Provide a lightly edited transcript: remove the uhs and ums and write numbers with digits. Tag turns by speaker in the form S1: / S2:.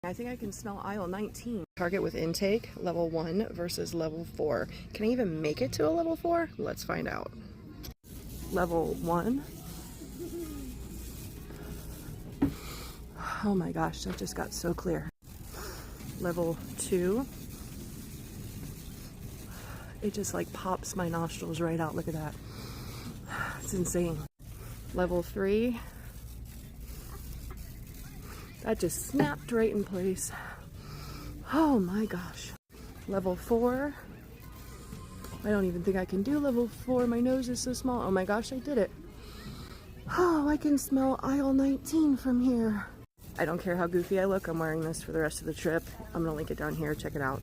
S1: I think I can smell aisle 19. Target with intake, level 1 versus level 4. Can I even make it to a level 4? Let's find out. Level 1. Oh my gosh, that just got so clear. Level 2. It just like pops my nostrils right out. Look at that. It's insane. Level 3. That just snapped right in place. Oh my gosh. Level 4. I don't even think I can do level 4. My nose is so small. Oh my gosh, I did it. Oh, I can smell aisle 19 from here. I don't care how goofy I look. I'm wearing this for the rest of the trip. I'm gonna link it down here. Check it out.